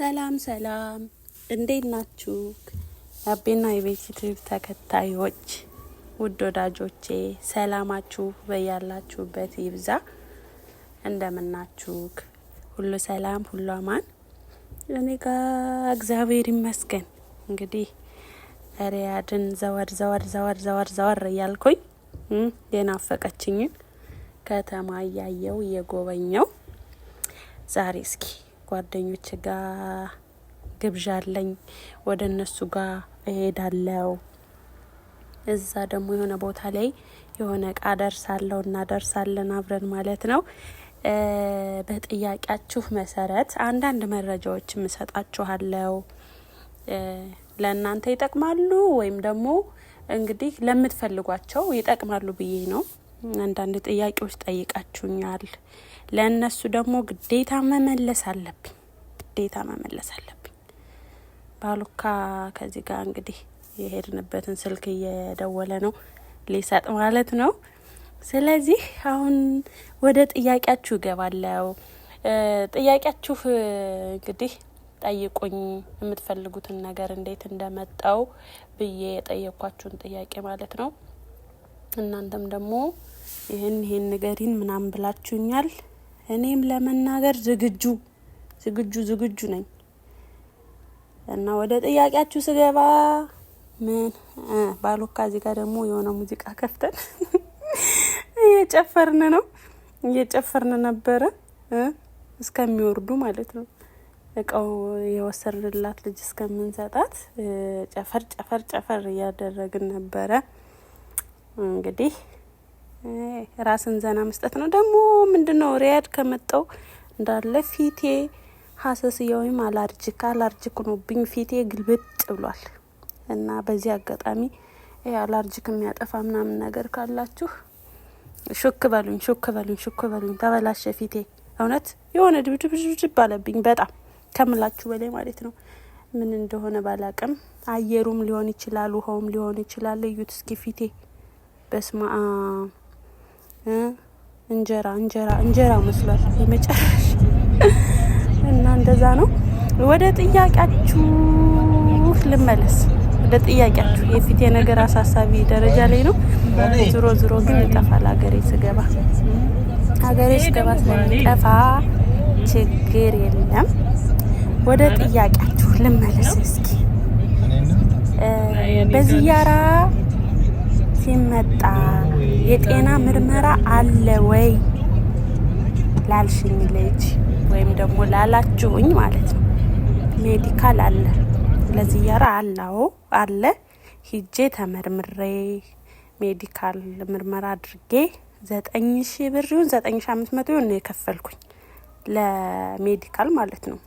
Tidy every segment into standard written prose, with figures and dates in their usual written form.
ሰላም ሰላም፣ እንዴት ናችሁ? አቤና የቤት ዩቲዩብ ተከታዮች ውድ ወዳጆቼ ሰላማችሁ በያላችሁበት ይብዛ። እንደምናችሁ? ሁሉ ሰላም፣ ሁሉ አማን? እኔ ጋር እግዚአብሔር ይመስገን። እንግዲህ ሪያድን ዘወር እያልኩኝ የናፈቀችኝን ከተማ እያየው እየጎበኘው ዛሬ እስኪ ጓደኞች ጋር ግብዣ አለኝ። ወደ እነሱ ጋር እሄዳለሁ። እዛ ደግሞ የሆነ ቦታ ላይ የሆነ እቃ ደርሳለሁ እና ደርሳለን አብረን ማለት ነው። በጥያቄያችሁ መሰረት አንዳንድ መረጃዎች እሰጣችኋለሁ። ለእናንተ ይጠቅማሉ ወይም ደግሞ እንግዲህ ለምትፈልጓቸው ይጠቅማሉ ብዬ ነው። አንዳንድ ጥያቄዎች ጠይቃችሁኛል። ለእነሱ ደግሞ ግዴታ መመለስ አለብኝ። ባሉካ ከዚህ ጋር እንግዲህ የሄድንበትን ስልክ እየደወለ ነው ሊሰጥ ማለት ነው። ስለዚህ አሁን ወደ ጥያቄያችሁ እገባለሁ። ጥያቄያችሁ እንግዲህ ጠይቁኝ፣ የምትፈልጉትን ነገር እንዴት እንደመጣው ብዬ የጠየኳችሁን ጥያቄ ማለት ነው። እናንተም ደግሞ ይህን ንገሪን ምናምን ብላችሁኛል። እኔም ለመናገር ዝግጁ ነኝ እና ወደ ጥያቄያችሁ ስገባ ባሉካ እዚህ ጋር ደግሞ የሆነ ሙዚቃ ከፍተን እየጨፈርን ነበረ እስከሚወርዱ ማለት ነው። እቃው የወሰድንላት ልጅ እስከምንሰጣት ጨፈር እያደረግን ነበረ። እንግዲህ ራስን ዘና መስጠት ነው። ደግሞ ምንድነው ሪያድ ከመጣው እንዳለ ፊቴ ሀሰስያዊም አላርጂክ ሆኖብኝ ፊቴ ግልብጥ ብሏል እና በዚህ አጋጣሚ አላርጂክ የሚያጠፋ ምናምን ነገር ካላችሁ ሹክ በሉኝ። ተበላሸ ፊቴ እውነት የሆነ ድብድብ አለብኝ በጣም ከምላችሁ በላይ ማለት ነው። ምን እንደሆነ ባላቅም አየሩም ሊሆን ይችላል፣ ውሃውም ሊሆን ይችላል። እዩት እስኪ ፊቴ በስማ እንጀራ መስሏል የመጨረሻ እና እንደዛ ነው። ወደ ጥያቄያችሁ ልመለስ። የፊቴ ነገር አሳሳቢ ደረጃ ላይ ነው። ዞሮ ግን ይጠፋል። ሀገሬ ስገባ ስለሚጠፋ ችግር የለም። ወደ ጥያቄያችሁ ልመለስ እስኪ። በዚያራ ሲመጣ የጤና ምርመራ አለ ወይ ላልሽኝ ልጅ ወይም ደግሞ ላላችሁኝ ማለት ነው። ሜዲካል አለ፣ ለዚያራ አለ። ሂጄ ተመርምሬ ሜዲካል ምርመራ አድርጌ 9,000 ብር ይሁን 9,500 ይሁን ነው የከፈልኩኝ ለሜዲካል ማለት ነው።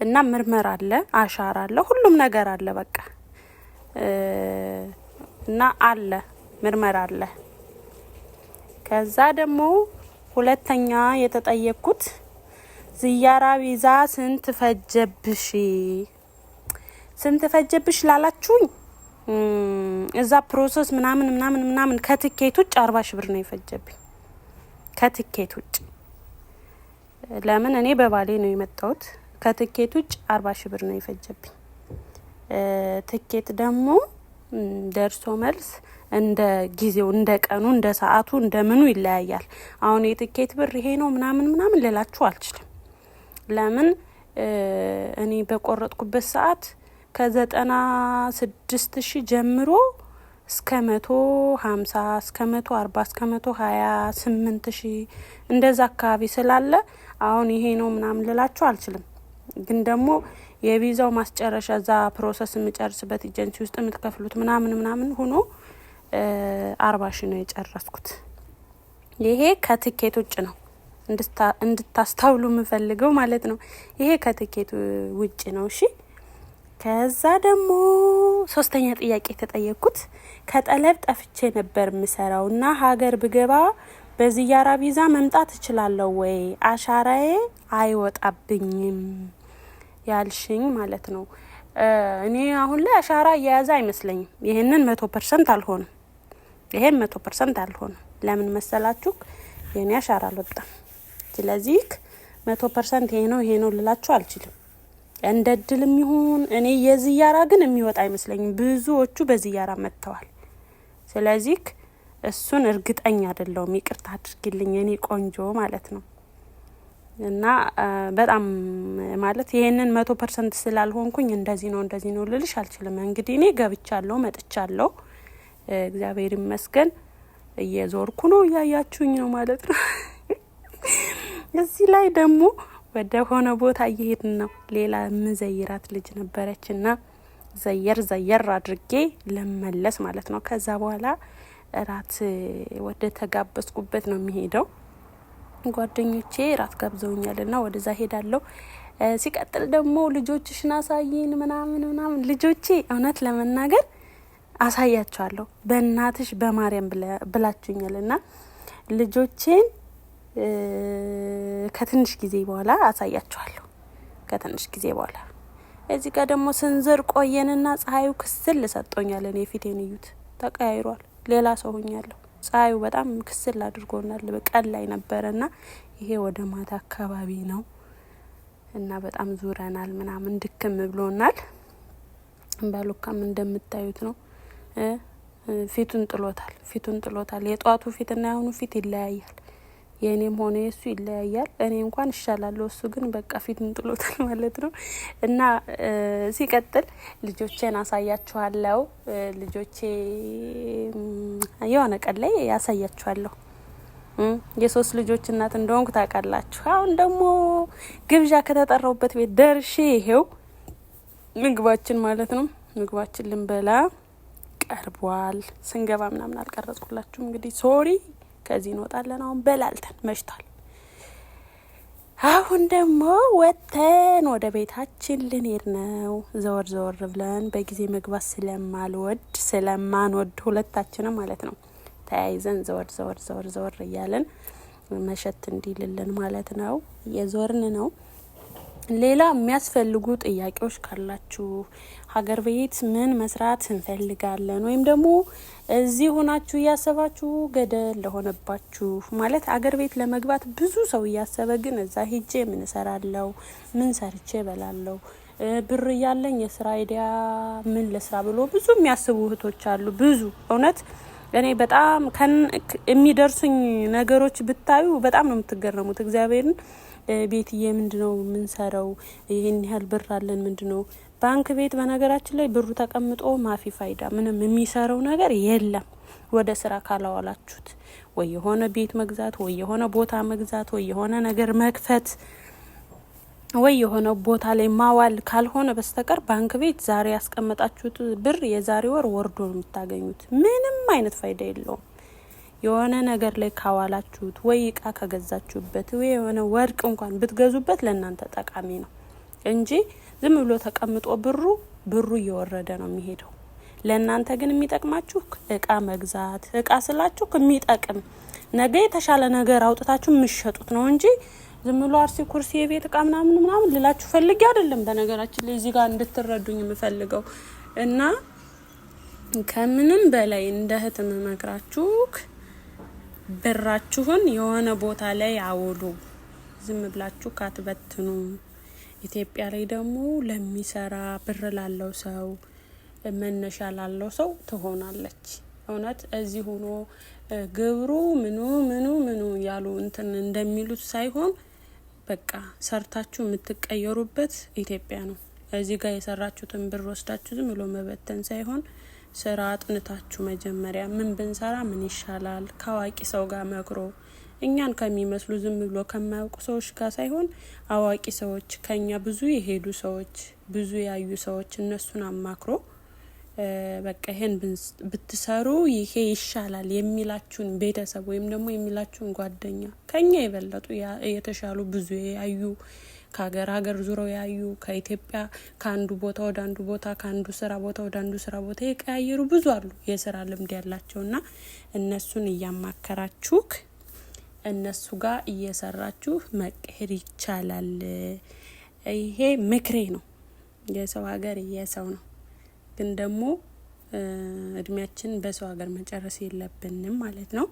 እና ምርመራ አለ፣ አሻራ አለ፣ ሁሉም ነገር አለ በቃ እና አለ ምርመራ አለ። ከዛ ደግሞ ሁለተኛ የተጠየቅኩት ዝያራ ቪዛ ስንት ፈጀብሽ ላላችሁኝ እዛ ፕሮሰስ ምናምን ከትኬት ውጭ 40,000 ብር ነው የፈጀብኝ። ከትኬት ውጭ ለምን እኔ በባሌ ነው የመጣሁት። ከትኬት ውጭ 40,000 ብር ነው የፈጀብኝ። ትኬት ደግሞ ደርሶ መልስ እንደ ጊዜው፣ እንደ ቀኑ፣ እንደ ሰዓቱ፣ እንደ ምኑ ይለያያል። አሁን የትኬት ብር ይሄ ነው ምናምን ልላችሁ አልችልም። ለምን እኔ በቆረጥኩበት ሰዓት ከ96,000 ጀምሮ እስከ 150 እስከ 140 እስከ 128,000 እንደዛ አካባቢ ስላለ አሁን ይሄ ነው ምናምን ልላችሁ አልችልም። ግን ደግሞ የቪዛው ማስጨረሻ እዛ ፕሮሰስ የምጨርስበት ኤጀንሲ ውስጥ የምትከፍሉት ምናምን ሆኖ 40,000 ነው የጨረስኩት። ይሄ ከትኬት ውጭ ነው እንድታስተውሉ የምፈልገው ማለት ነው። ይሄ ከትኬት ውጭ ነው። እሺ። ከዛ ደግሞ ሶስተኛ ጥያቄ ተጠየቅኩት። ከጠለብ ጠፍቼ ነበር የምሰራው እና ሀገር ብገባ በዚያራ ቪዛ መምጣት እችላለሁ ወይ? አሻራዬ አይወጣብኝም ያልሽኝ ማለት ነው። እኔ አሁን ላይ አሻራ እየያዘ አይመስለኝም። ይሄንን 100% አልሆንም። 100% አልሆንም። ለምን መሰላችሁ? የኔ አሻራ አልወጣም። ስለዚህ 100% ይሄ ነው ልላችሁ አልችልም። እንደ እድልም ይሁን እኔ የዚያራ ግን የሚወጣ አይመስለኝም። ብዙዎቹ በዚያራ መጥተዋል። ስለዚህ እሱን እርግጠኛ አይደለሁም። ይቅርታ አድርጊልኝ እኔ ቆንጆ ማለት ነው። እና በጣም ማለት ይሄንን 100% ስላልሆንኩኝ እንደዚህ ነው ልልሽ አልችልም። እንግዲህ እኔ ገብቻለሁ መጥቻለሁ፣ እግዚአብሔር ይመስገን። እየዞርኩ ነው፣ እያያችሁኝ ነው ማለት ነው። እዚህ ላይ ደግሞ ወደ ሆነ ቦታ እየሄድን ነው። ሌላ ምዘይራት ልጅ ነበረችና ዘየር አድርጌ ለመለስ ማለት ነው። ከዛ በኋላ ራት ወደ ተጋበዝኩበት ነው የሚሄደው። ጓደኞቼ ራት ጋብዘውኛልና ወደዛ ሄዳለሁ። ሲቀጥል ደግሞ ልጆችሽን አሳይን ምናምን ልጆቼ እውነት ለመናገር አሳያቸዋለሁ። በእናትሽ በማርያም ብላችሁኛልና ልጆቼን ከትንሽ ጊዜ በኋላ አሳያቸዋለሁ። ከትንሽ ጊዜ በኋላ እዚህ ጋር ደግሞ ስንዝር ቆየንና ፀሐዩ ክስል ሰጥቶኛል። እኔ ፊቴን እዩት፣ ተቀያይሯል። ሌላ ሰው ሆኛለሁ። ፀሐዩ በጣም ክስል አድርጎናል። በቀን ላይ ነበረና ይሄ ወደ ማታ አካባቢ ነው እና በጣም ዙረናል ምናምን ድክም ብሎናል። ባሉካም እንደምታዩት ነው። ፊቱን ጥሎታል። የጧቱ ፊትና የአሁኑ ፊት ይለያያል። የኔም ሆነ የሱ ይለያያል። እኔ እንኳን እሻላለሁ፣ እሱ ግን በቃ ፊቱን ጥሎታል ማለት ነው። እና ሲቀጥል ልጆቼን አሳያችኋለሁ። ልጆቼ የሆነ ቀን ላይ ያሳያችኋለሁ። የሶስት ልጆች እናት እንደሆንኩ ታውቃላችሁ። አሁን ደግሞ ግብዣ ከተጠራውበት ቤት ደርሼ ይሄው ምግባችን ማለት ነው። ምግባችን ልንበላ ቀርቧል። ስንገባ ምናምን አልቀረጽኩላችሁም። እንግዲህ ሶሪ። ከዚህ እንወጣለን። አሁን በላልተን መሽቷል። አሁን ደግሞ ወተን ወደ ቤታችን ልንሄድ ነው። ዘወር ብለን በጊዜ መግባት ስለማንወድ ሁለታችንም ማለት ነው ተያይዘን ዘወር እያለን መሸት እንዲልልን ማለት ነው። የዞርን ነው። ሌላ የሚያስፈልጉ ጥያቄዎች ካላችሁ ሀገር ቤት ምን መስራት እንፈልጋለን ወይም ደግሞ እዚህ ሆናችሁ እያሰባችሁ ገደል ለሆነባችሁ ማለት ሀገር ቤት ለመግባት ብዙ ሰው እያሰበ ግን እዛ ሄጄ ምን እሰራለሁ፣ ምን ሰርቼ እበላለሁ፣ ብር እያለኝ የስራ አይዲያ ምን ልስራ ብሎ ብዙ የሚያስቡ እህቶች አሉ። ብዙ እውነት እኔ በጣም የሚደርሱኝ ነገሮች ብታዩ በጣም ነው የምትገረሙት። እግዚአብሔርን ቤትዬ ምንድነው የምንሰራው? ይሄን ያህል ብር አለን ምንድነው? ባንክ ቤት በነገራችን ላይ ብሩ ተቀምጦ ማፊ ፋይዳ ምንም የሚሰራው ነገር የለም። ወደ ስራ ካላዋላችሁት ወይ የሆነ ቤት መግዛት ወይ የሆነ ቦታ መግዛት ወይ የሆነ ነገር መክፈት ወይ የሆነ ቦታ ላይ ማዋል ካልሆነ በስተቀር ባንክ ቤት ዛሬ ያስቀመጣችሁት ብር የዛሬ ወር ወርዶ ነው የምታገኙት። ምንም አይነት ፋይዳ የለውም። የሆነ ነገር ላይ ካዋላችሁት ወይ እቃ ከገዛችሁበት ወይ የሆነ ወርቅ እንኳን ብትገዙበት ለእናንተ ጠቃሚ ነው እንጂ ዝም ብሎ ተቀምጦ ብሩ እየወረደ ነው የሚሄደው። ለእናንተ ግን የሚጠቅማችሁ እቃ መግዛት፣ እቃ ስላችሁ የሚጠቅም ነገ የተሻለ ነገር አውጥታችሁ የምትሸጡት ነው እንጂ ዝም ብሎ አርሲ ኩርሲ የቤት እቃ ምናምን ልላችሁ ፈልጌ አይደለም። በነገራችን ላይ እዚህ ጋር እንድትረዱኝ የምፈልገው እና ከምንም በላይ እንደ እህት መመክራችሁ ብራችሁን የሆነ ቦታ ላይ አውሉ። ዝም ብላችሁ ካትበትኑ። ኢትዮጵያ ላይ ደግሞ ለሚሰራ ብር ላለው ሰው መነሻ ላለው ሰው ትሆናለች። እውነት እዚህ ሆኖ ግብሩ ምኑ ያሉ እንትን እንደሚሉት ሳይሆን በቃ ሰርታችሁ የምትቀየሩበት ኢትዮጵያ ነው። እዚህ ጋር የሰራችሁትን ብር ወስዳችሁ ዝም ብሎ መበተን ሳይሆን ስራ አጥንታችሁ መጀመሪያ ምን ብንሰራ ምን ይሻላል ከአዋቂ ሰው ጋር መክሮ እኛን ከሚመስሉ ዝም ብሎ ከማያውቁ ሰዎች ጋር ሳይሆን አዋቂ ሰዎች ከኛ ብዙ የሄዱ ሰዎች ብዙ ያዩ ሰዎች እነሱን አማክሮ በቃ ይሄን ብትሰሩ ይሄ ይሻላል የሚላችሁን ቤተሰብ ወይም ደግሞ የሚላችሁን ጓደኛ ከኛ የበለጡ የተሻሉ ብዙ ያዩ ከሀገር ዙረው ያዩ ከኢትዮጵያ ከአንዱ ቦታ ወደ አንዱ ቦታ ከአንዱ ስራ ቦታ ወደ አንዱ ስራ ቦታ የቀያየሩ ብዙ አሉ የስራ ልምድ ያላቸውና እነሱን እያማከራችሁ እነሱ ጋር እየሰራችሁ መቀየር ይቻላል። ይሄ ምክሬ ነው። የሰው ሀገር የሰው ነው፣ ግን ደግሞ እድሜያችን በሰው ሀገር መጨረስ የለብንም ማለት ነው።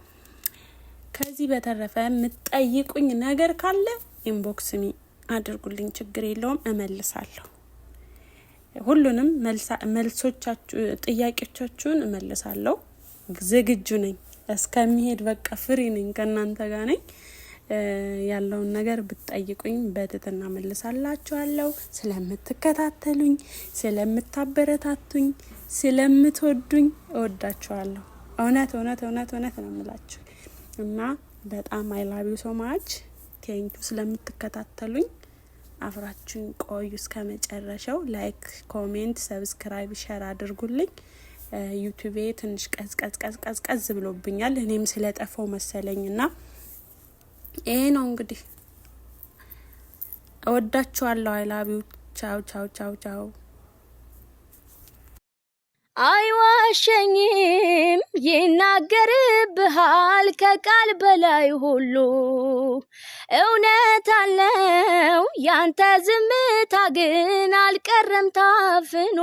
ከዚህ በተረፈ የምትጠይቁኝ ነገር ካለ ኢንቦክስ ሚ አድርጉልኝ፣ ችግር የለውም እመልሳለሁ። ሁሉንም መልሶቻችሁ ጥያቄዎቻችሁን እመልሳለሁ። ዝግጁ ነኝ እስከሚሄድ በቃ ፍሪ ነኝ ከናንተ ጋር ነኝ። ያለውን ነገር ብትጠይቁኝ በትህትና መልሳላችኋለሁ። ስለምትከታተሉኝ፣ ስለምታበረታቱኝ፣ ስለምትወዱኝ እወዳችኋለሁ። እውነት ነው የምላችሁ እና በጣም አይ ላቭ ዩ ሶ ማች ቴንኪ ስለምትከታተሉኝ። አብራችሁን ቆዩ እስከ መጨረሻው። ላይክ፣ ኮሜንት፣ ሰብስክራይብ፣ ሼር አድርጉልኝ። ዩቲዩብ ትንሽ ቀዝቀዝ ብሎብኛል እኔም ስለጠፋው መሰለኝና ይሄ ነው እንግዲህ። እወዳችኋለሁ። አይ ላቭ ዩ። ቻው። አይዋሸኝም ይናገርብሃል ከቃል በላይ ሁሉ እውነት አለው ያንተ ዝምታ ግን አልቀረም ታፍኖ